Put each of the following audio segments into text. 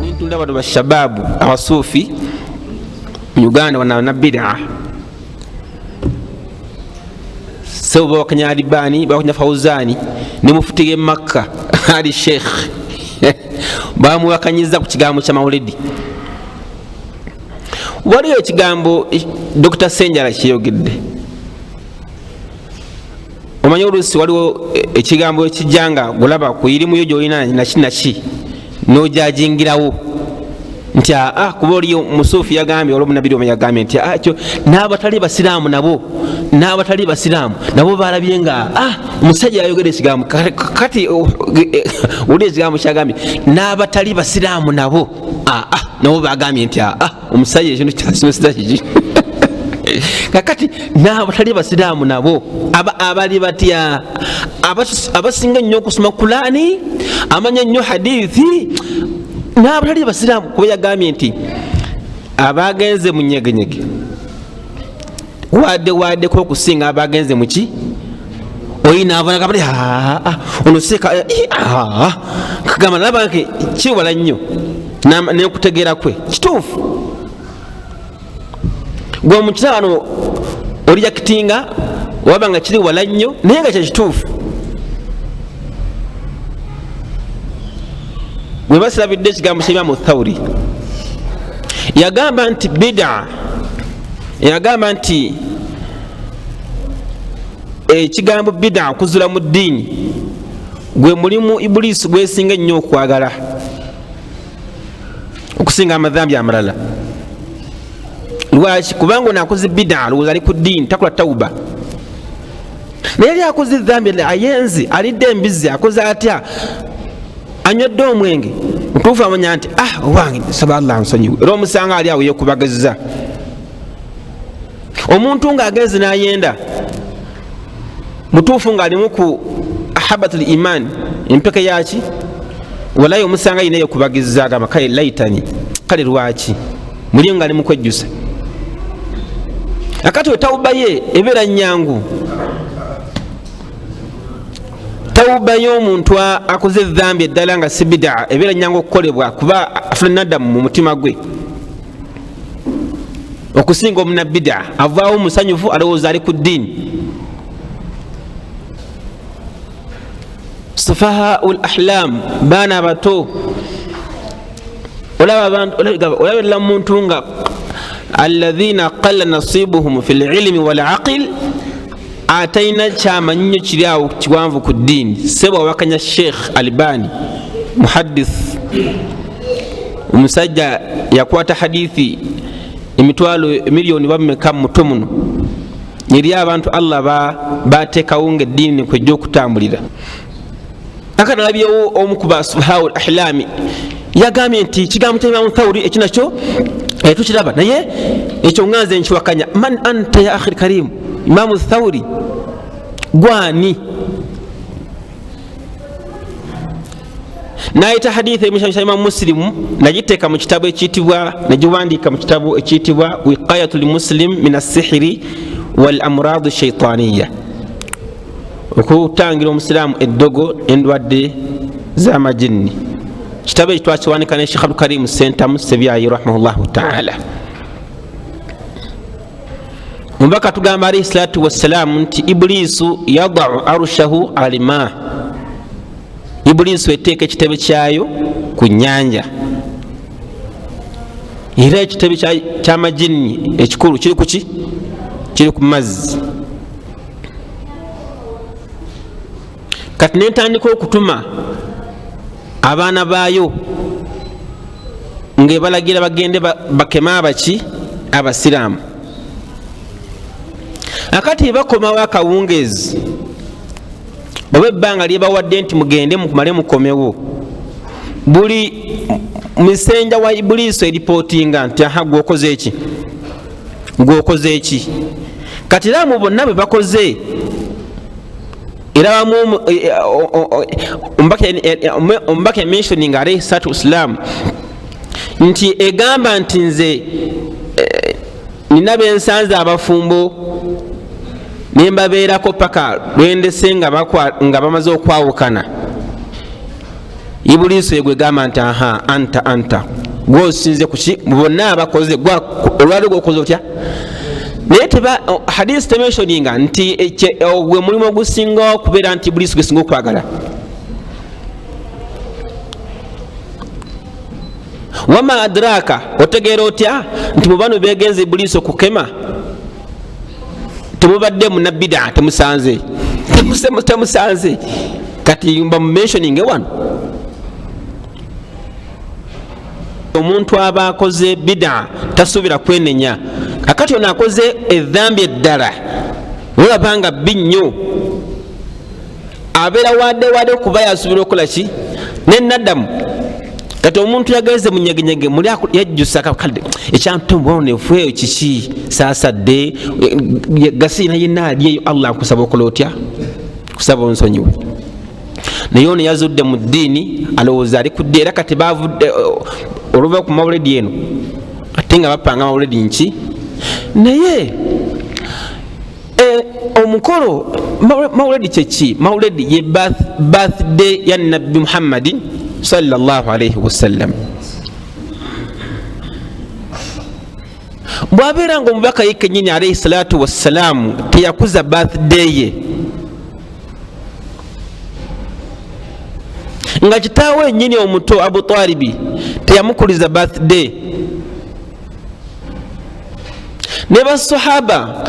Nintunda bano bashababu abasufi mu Uganda wana bid'a sebo bakanya Albani bakanya Fauzani ne mufti Makka ali Sheikh bamuwakanyiza ku kigambo kya Maulidi. Waliyo ekigambo Dr. Senjala kiyogedde. Omanyi oluusi waliwo ekigambo ekijjanga golaba ku irimu yo gyolina naki nojajingirawo nti kuba oliyo musuufi yagambye olwo munabiri omu yagambye nti kyo n'abatali basiraamu nabo balabye nga omusajja yayogera ekigambo kati oli ekigambo kyagambye n'abatali basiraamu nabo bagambye nti omusajja ekintu kyasimesita kiki kakati n'abatali basiraamu nabo abali batya abasinga nnyo okusoma Kurani amanya nnyo hadithi n'abatali basiraamu kuba yagambye nti abagenze mu nyegenyege wadde ko okusinga abagenze muki oyina abana kabali ono seka kagamba nabanke kiwala nnyo n'okutegeera kwe kituufu gwe mukitano oli yakitinga wabanga kiri wala nnyo naye nga kyekituufu gwe basirabidde ekigambo kya Imamu Thawri yagamba nti bid'a yagamba nti ekigambo bid'a kuzula mu ddiini gwe mulimu Ibuliisi gwesinga ennyo okwagala okusinga amadhambi amalala. Lwaki? Kubanga onakoze bid'a lowooza ali ku ddiini takola tawuba, naye yali akoze dhambi ayenzi alidde embizi akoze atya anywedde omwenge mutuufu amanya nti owange saba Allah nsonyiwe era omusanga ali awo yekubagazza. Omuntu ng'agenze n'ayenda mutuufu ng'alimu ku ahabatul iman empeke yaki walayi omusanga yina yekubagizza agamba kale laitani kale lwaki muli ng'ali mu kwejjusa akati we tawuba ye ebeera nnyangu. Tawuba y'omuntu akoze dhambi eddala nga si bid'a ebeera nnyangu okukolebwa kuba afuna naddamu mu mutima gwe okusinga omuna bid'a avaawo musanyufu alowooza ali ku ddiini. Sufahaul ahlam baana bato olabirira muntu nga alladhina qalla nasibuhum fil ilmi wal aqil atayina kyamanyi nnyo kiri awo kiwanvu ku ddiini. Sebo awakanya Sheikh Albani muhaddith omusajja yakwata hadithi emitwalo miliyoni bameka muto muno eri abantu Allah bateekawo ng'eddiini kwejja okutambulira. Akati alabyewo omu ku basubahawul ahlami yagambye nti kigambo kya Imamu Thawri ekinakyo tukiraba naye ekyo nganze nkiwakanya. Man anta ya akhi karim Imamu Thawri gwani? Nayita hadithi emisha Imamu Muslim nagiteeka mu kitabu ekiyitibwa nagiwandiika mu kitabu ekiyitibwa wiqayatul muslim min as-sihri wal amrad ash-shaytaniyya, okutangira omusiraamu eddogo endwadde z'amajinni. Kitabu ekyo twakiwanika ne Sheikh Abdul Karim Sentamu Sebyayi rahimahullahu ta'ala. Mubaka tugamba alayhi salatu wassalamu nti Ibuliisu yadau arushahu alima, Ibuliisu eteeka ekitebe kyayo ku nnyanja era ekitebe ky'amajinni ekikulu kiri kuki? Kiri ku mazzi. Kati nentandika okutuma abaana baayo ng'ebalagira bagende bakeme abaki abasiraamu. Akati bakomawo akawungeezi oba ebbanga lyebawadde nti mugende mukumale mukomewo, buli misenja wa Ibuliisu eripootinga nti gwokoze eki gwokoze eki. Kati era mu bonna bwe bakoze era omubaka mentioning alayhi salatu wassalam nti egamba nti nze nina bensanze abafumbo nembabeerako paka lwendese nga bamaze okwawukana Ibulisu yegwe gamba nti aha anta gwosinze kuki bonna abakoze olwali gwokoze otya naye hadisi tementioninga nti gwe mulimu ogusinga okubeera nti Ibulisu gwesinga okwagala. Wama adraka otegeera otya nti mubano begenze Ibulisu okukema temubadde munabida temusanze kati mba mentioning wano omuntu aba akoze bid'a tasubira kwenenya akati ono akoze edhambi eddala olabanga binnyo abeera wadde okuba yasubira okukola ki nenadamu kati omuntu yageze munyegenyege muli yajjusa kakadde ekyantumbonefu kiki saasadde gasina yenaalyeyo Allah nkusaba okola otya kusaba onsonyiwe naye ono yazudde mu ddiini alowooza ali kudde era kati bavudde oluva ku mawuledi eno ate nga bapanga mawuledi nki naye omukolo mawuledi kyeki mawuledi ye birthday ya Nabbi Muhammadin sallallahu alayhi wasallam bwabeera nga omubaka ye kennyini alayhi salatu wassalamu teyakuza birthday ye nga kitaawe ennyini omuto Abu Talibi teyamukuliza birthday ne basahaba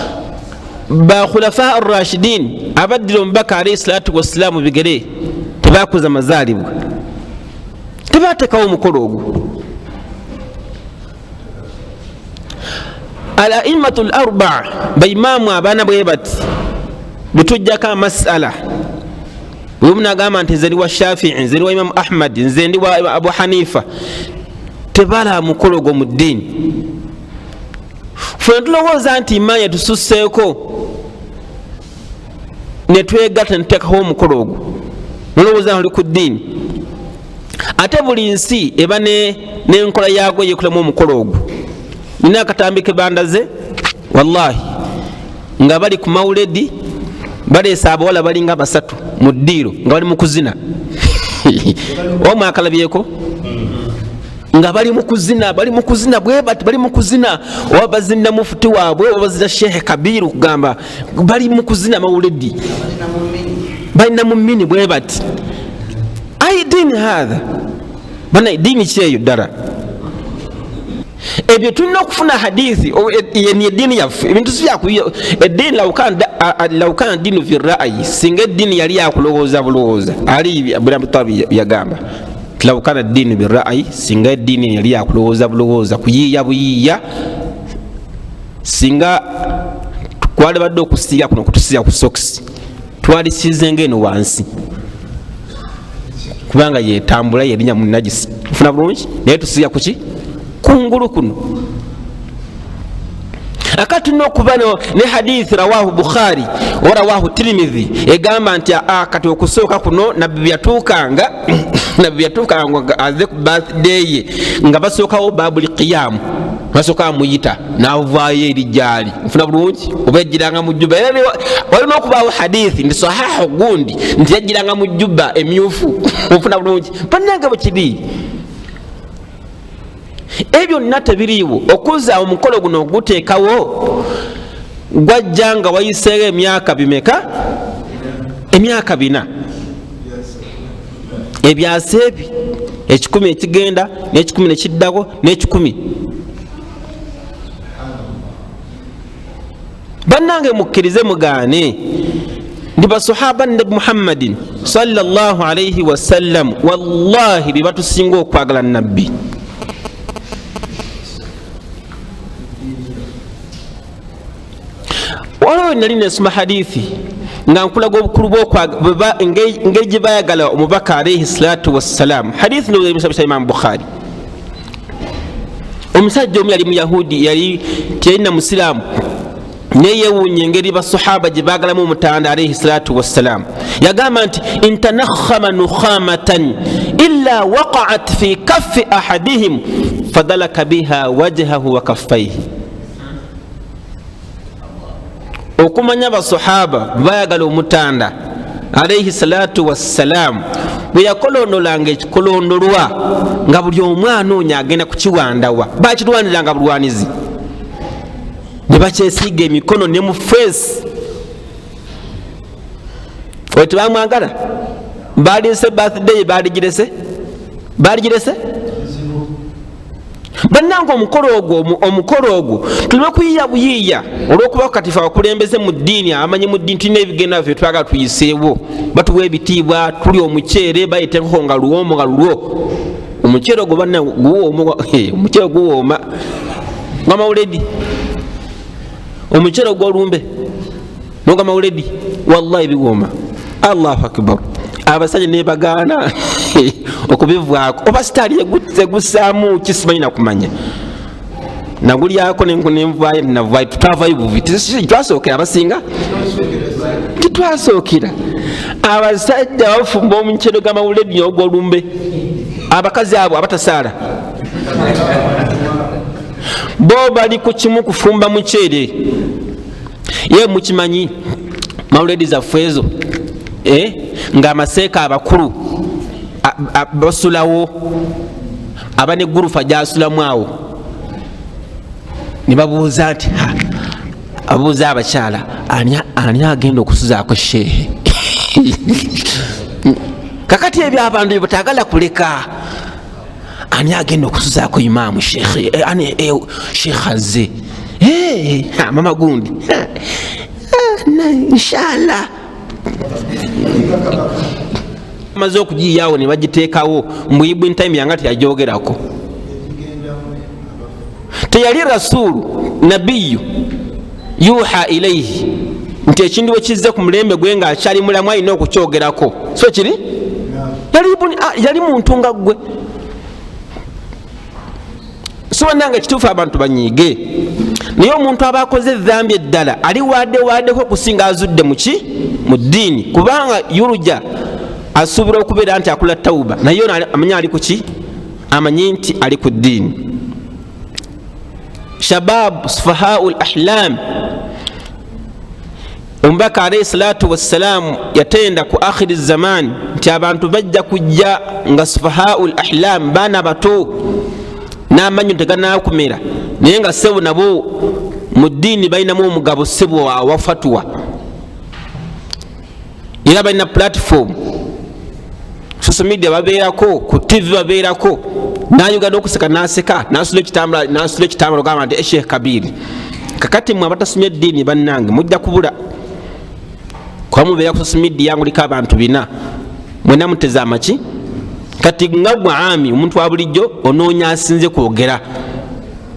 ba khulafa ar-rashidin abaddira omubaka alayhi salatu wassalamu bigere tebakuza mazaalibwa tebatekawo omukolo ogwo. Al-a'immatu al-arba'a baimaamu abaana bwe bati butujjako amasala bwe munagamba nti nze ndi wa Shafi'i nze ndi wa Imam Ahmad nze ndi wa Abu Hanifa tebala mukolo gwo mu ddiini. Ffe tulowooza nti imaani etususseeko ne twegatta ne tuteekaho omukolo ogwo nolowooza oli ku ddiini ate buli nsi eba n'enkola yaagwo yeekolamu omukolo ogwo. Nina akatambi ke bandaze wallahi nga bali ku mawuledi baleesa abawala balinga basatu mu ddiiro nga bali mu kuzina omwe akalabyeko nga bali mu kuzina bwe bati bali mu kuzina oba bazinda mufuti waabwe oba bazina Sheikh Kabiru kugamba bali mu kuzina mawuledi balina mu mini bwe bati ai dini hadha bana dini kyeyo ddala ebyo tulina okufuna hadithi ni eddiini yaffe ebintu sibyakuyo eddiini lawukana ddiinu fi ra'yi singa eddiini yali yakulowooza bulowooza ali Abutabi yagamba lawukana ddiinu bi ra'yi singa eddiini yali yakulowooza bulowooza kuyiiya buyiiya singa kwali badde okusiiga kuno kutusiiga ku sokisi twali sizenga eno wansi kubanga yetambula yerinya mu najisi funa bulungi naye tusiiga kuki kungulu kuno akati n'okuba ne hadithi rawahu Bukhari wa rawahu Tirmidhi egamba nti kati okusooka kuno nabbi yatuukanga aze ku birthday ye nga basookawo babuli qiyamu basooka muyita n'avaayo eri gyali nfuna bulungi oba yajjiranga mu jjuba era walina okubaawo hadithi ndi sahahu gundi nti yajjiranga mu jjuba emyufu nfuna bulungi bannange bwe kiri ebyo nna tebiriiwo okuza omukolo guno oguteekawo gwajja nga wayiseewo emyaka bimeka emyaka 4 ebyasa ebi 10 ekigenda n'10 nekiddako n'10 bannange mukkirize mugaane ndi basahaba Nabi Muhammadin sallallahu alayhi wasallam wallahi bebatusinga okwagala nabbi waliwo nali nesoma hadithi nga nkulaga obukulu engeri gye bayagala omubaka alayhi salatu wassalam. Hadithi nobisa Imam Bukhari omusajja omu yali muyahudi yali tiyalina musiraamu naye yewuunya engeri basahaba gye baagalamu omutanda alayhi salatu wassalam. Yagamba nti intanakhama nukhamatan illa waqa'at fi kaffi ahadihim fadalaka biha wajhahu wa kaffayhi. Okumanya basahaba bayagala omutanda alayhi salatu wassalam bwe yakolondolanga ekikolondolwa nga buli omu anoonya agenda kukiwandawa, bakirwaniranga bulwanizi ne bakyesiiga emikono ne mu feesi. Oyo tebamwagala, balirese birthday, baligirese bannanga. Omukolo ogwo tuleme kuyiya buyiiya olw'okuba katifu abakulembeze mu ddiini, abamanyi mu ddiini tulina ebigenda bye twagala tuyiseewo, batuwa ebitiibwa, tuli omuceere bayiteko nga luwoomo nga lulwo. Omuceere ogwo banna omuceere guwooma nga mawuledi, omuceere ogw'olumbe noga mawuledi, wallahi biwooma. Allahu akbar. Abasajja ne bagaana okubivaako, oba sitaali egusaamu kisimanyi nakumanya nagulyako nenvaayo navaayo, tutavaayo buvi titwasookera abasinga, titwasookera abasajja bafumba omuceere gw'amawuledi ogw'olumbe, abakazi abo abatasaala bo bali ku kimu kufumba muceere. Ye mukimanyi mawuledi zaffe ezo nga amaseeka abakulu basulawo, aba ne gurufa gyasulamu awo, ne babuuza nti abuuza abakyala, ani agenda okusuzaako sheehe? Kakati ebyo abantu bye batagala kuleka, ani agenda okusuzaako imaamu sheekhe, sheekhe azze mama gundi inshallah. Amaze okugiyawo ne bagiteekawo mbuyibwa time yanga teyajogerako. Teyali rasulu nabiyu yuha ilaihi nti ekintu bwe kizze ku mulembe gwe nga akyali mulamu alina okukyogerako, so kiri yali muntu nga gwe. So nanga kituufu abantu banyiige, naye omuntu aba akoze edhambi eddala ali waddeko okusinga azudde mu ddiini, kubanga yuruja asuubira okubeera nti akola tawuba, naye amanya ali kuki, amanyi nti ali ku ddiini. Shabab sufahaul ahlam, omubaka alayhi salatu wassalamu yatenda ku akhiri zaman nti abantu bajja kujja nga sufahaul ahlam, baana bato n'amanyi teganakumera, naye nga sebo nabo mu ddiini balinamu omugabo sebo wa fatwa, era balina platform, social media babeerako, ku TV babeerako, nayogera okuseka naseka, nasula ekitambala ogamba nti Sheikh Kabir. Kakati mwe abatasomye eddiini bannange mujja kubula kuba mubeera ku social media yangu liko abantu bina, mwena muteza amaki. Kati nga gwe ami omuntu wa bulijjo onoonya asinze kwogera,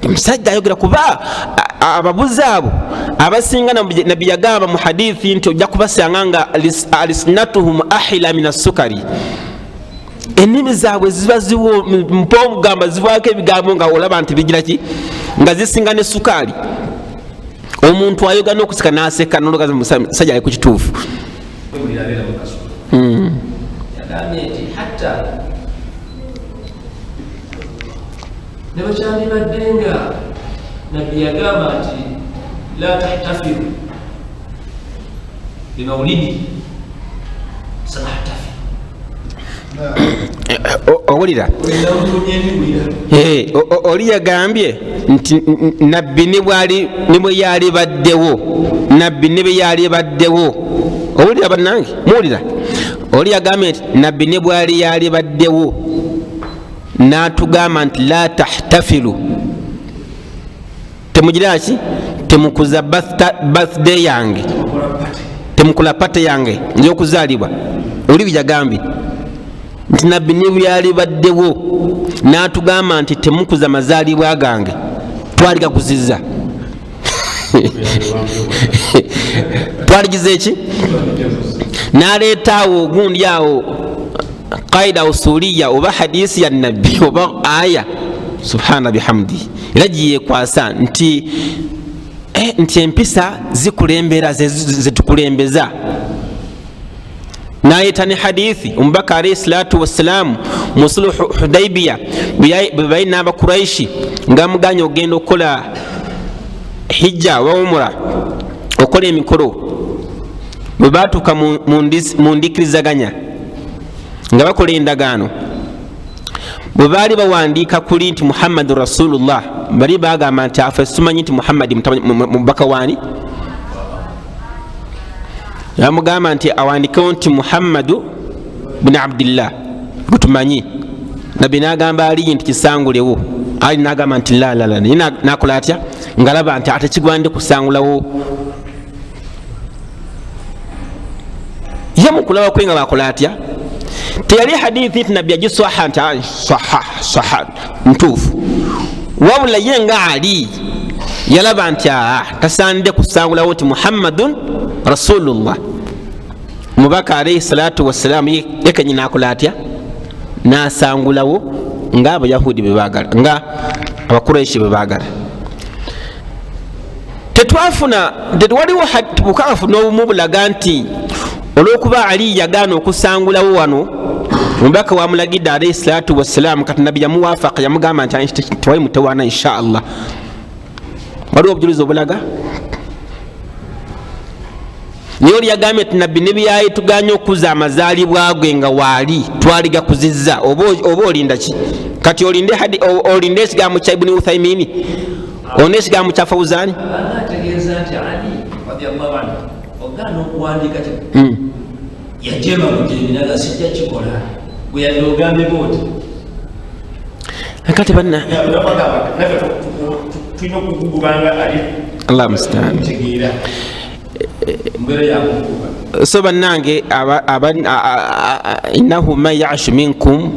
omusajja ayogera kuba ababuzi abo abasinga nabbi yagamba mu hadithi nti ojja kubasanga nga alisnatuhum ahila min assukari, ennimi zaabwe ziba mpomugamba zivaako ebigambo nga olaba nti bigira ki, nga zisinga ne sukaali. Omuntu ayogera n'okuseka n'aseka nologaza musajja ali ku kituufu. nebakyali baddenga nabbi yagamba nti la tahtafiru bimawulidi sanahtafiru. Owulira oli yagambye nti nabbi ne bwe yali baddewo, nabbi ne bwe yali baddewo. Owulira bannange, muwulira, oli yagambye nti nabbi ne bwali yali baddewo n'atugamba nti la tahtafilu, temugira ki, temukuza birthday yange, temukula pate yange ndyokuzaalibwa. Oli byagambye nti nabbi ne byali baddewo n'atugamba nti temukuza mazaalibwa gange, twaligakuziza. Twaligize ki, n'aleetaawo ogundi awo qaida usuliya oba hadisi ya nabbi oba aya, subhana bihamdi, era giyekwasa nti empisa zikulembera zetukulembeza. Nayeta ne hadithi omubaka alayhi salatu wassalamu mu suluhu Hudaybiya bwe balina abakuraishi nga muganya ogenda okukola hijja wa umra, okola emikolo, bwe batuuka mu ndikirizaganya nga bakola endagaano bwe baali bawandiika kuli nti Muhammadu Rasulullah bali bagamba nti afe tumanyi nti Muhammadi mubaka waani bamugamba nti awandikewo nti Muhammadu bin Abdillah gutumanyi nabbi nagamba Ali nti kisangulewo Ali nagamba nti lalala naye nakola atya ngalaba nti ate kigwande kusangulawo ye mukulaba kwe nga bakola atya teyali hadithi nti nabbi agiswaha nti saha ntuufu wabula ye nga Ali yalaba nti tasande kusangulawo nti Muhammadun Rasulullah mubaka alayhi salatu wassalamu yekenyi nakola atya nasangulawo nga abayahudi bebagala nga abakuraishi bebagala tetwafuna tetwaliwo bukafu n'obumu bulaga nti olwokuba Ali yagaana okusangulawo wano omubaka wamulagidde alayhi salatu wassalamu kati nabbi yamuwafaka yamugamba nti tewali mutawaana insha Allah waliwo obujulizi obulaga naye oli yagambye nti nabbi ne byayi tuganye okuza amazaalibwa gwe nga waali twaligakuzizza oba olinda ki kati olinde ekigambo kya Ibn Uthaymin olinde ekigambo kya Fawzani ategeeza nti Ali radiyallahu anhu ogaana okuwandiika yajema kujeminaga sijja kikola bwe yali ogambe bwoti kati banna tulina okugugubanga Ali Allah mustaan so bannange innahu man ya'shu minkum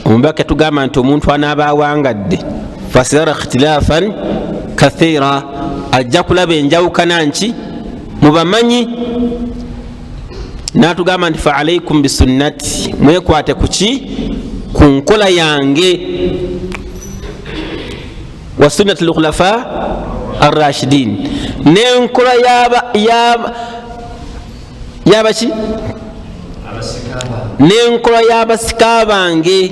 omubaka tugamba nti omuntu anaaba awangadde fasara ikhtilafan kathira ajja kulaba enjawukana nki mubamanyi natugamba nti fa alaikum bisunnati mwekwate kuki ku nkola yange wa sunnati lkhulafa arrashidin nenkola yabaki nenkola y'abasika bange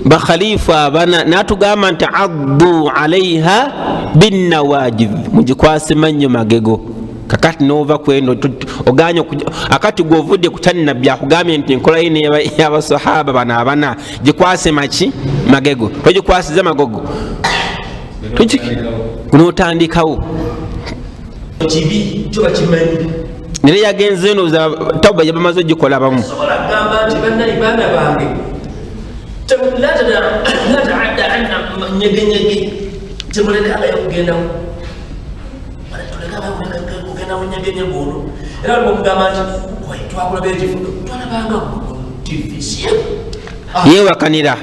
bakhalifa abana natugamba nti addu alaiha binnawajidh mugikwase mannyo magego kakati nova kwendo oganya akati govudde kutani nabbi akugambye nti enkola ine y'abasahaba bana abana gikwase maki magego togikwasiza magogo kunotandikawo kibi kyoba kimanyi nere yagenze eno za tauba yabamaze gikola bamu gamba nti bannali baana bange la taadda anna nyegenyege temulekagayo kugendawo tulekagayo nyegenyege ono era olwomugamba nti twakulaba ekifundo twalabanga tivisiya yewakanira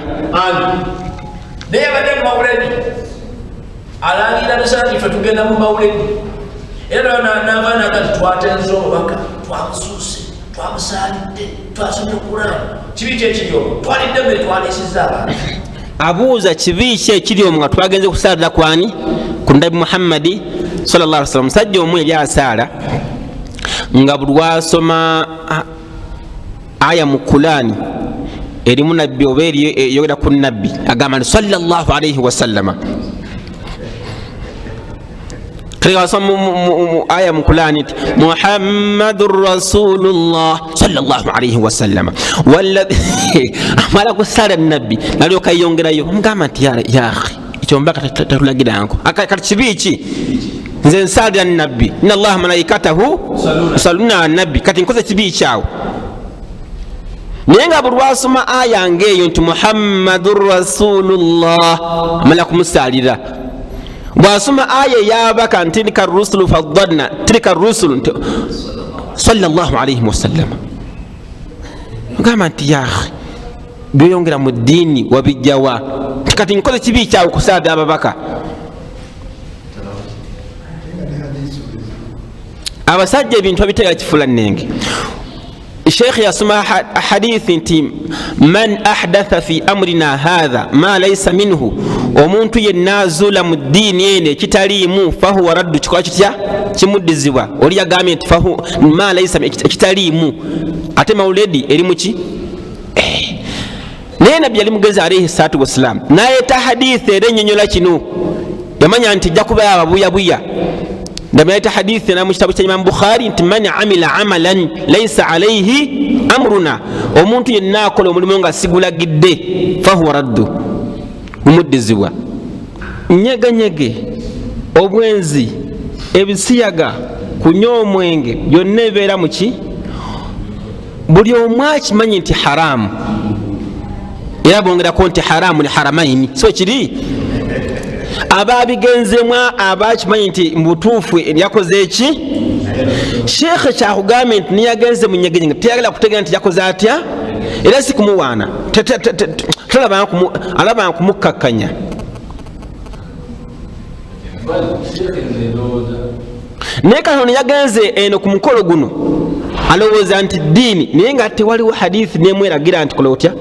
naye abadde mu mawuledi alangira nti ffe tugenda mu mawuledi era n'abaana gati twatenze omubaka twamusuuse twamusaalidde twasomye Kurani kibi kyekiri omwo twalidde mbe twalisiza abantu abuuza kibi ki ekiri omwo nga twagenze kusaalira kwani ku nabi Muhammadi sallallahu alaihi wasallam musajja omu yali asaala nga buli lwasoma aya mu Kurani erimu nabbi oba eyogera ku nabbi agamba nti sallallahu alaihi wasallama aya mu Kurani Muhammadur Rasulullah sallallahu alaihi wasallam walladhi amala kusala nabbi nalyoka yongerayo omugamba nti ya akhi ekyo mbaka tatulagiranko akati kibiki nze nsalira nabbi inna allaha malaikatahu yusalluna ala nabbi kati nkoze kibi kyawo naye nga buli lwasoma aya ngeeyo nti Muhammadur Rasulullah amala kumusalira bwasoma aya yabaka nti tilka rusulu faddalna tilka rusulu sallallahu alaihi wasallam ngamba nti ya akhi byeyongera mu ddiini wabijjawa kati nkoze kibi kyawe kusaada ababaka abasajja ebintu babitega kifula nnenge الشيخ يسمى حديث من أحدث في أمرنا هذا ما ليس منه ومنت ينازل من الدين يني كتاليمو فهو رد كمد الزوا وليا قامت فهو ما ليس كتاليمو أتى مولدي إريموشي نينا بياليمو جز عليه الصلاة والسلام نايتا حديث رنينيولا كنو يمانيا أنت جاكوبا بويا ndamaita hadithi na mu kitabu kya Imam Bukhari nti man amila amalan laysa alayhi amruna, omuntu yenna akola omulimu nga sigulagidde fahuwa raddu, gumuddizibwa. Nyeganyege, obwenzi, ebisiyaga, kunywa omwenge, byonna ebibeera muki, buli omu akimanyi nti haramu, era bongerako nti haramu ni haramaini, so kiri ababigenzemu abakimanyi nti mubutuufu yakoze eki. Sheekhe kyakugambye nti niyagenze mu nyeganyege teyagala kutegeera nti yakoze atya, era si kumuwaana, alaba nkumukakkanya. Naye kano yagenze eno ku mukolo guno alowooza nti ddiini, naye nga tewaliwo hadithi nemweragira nti kola otya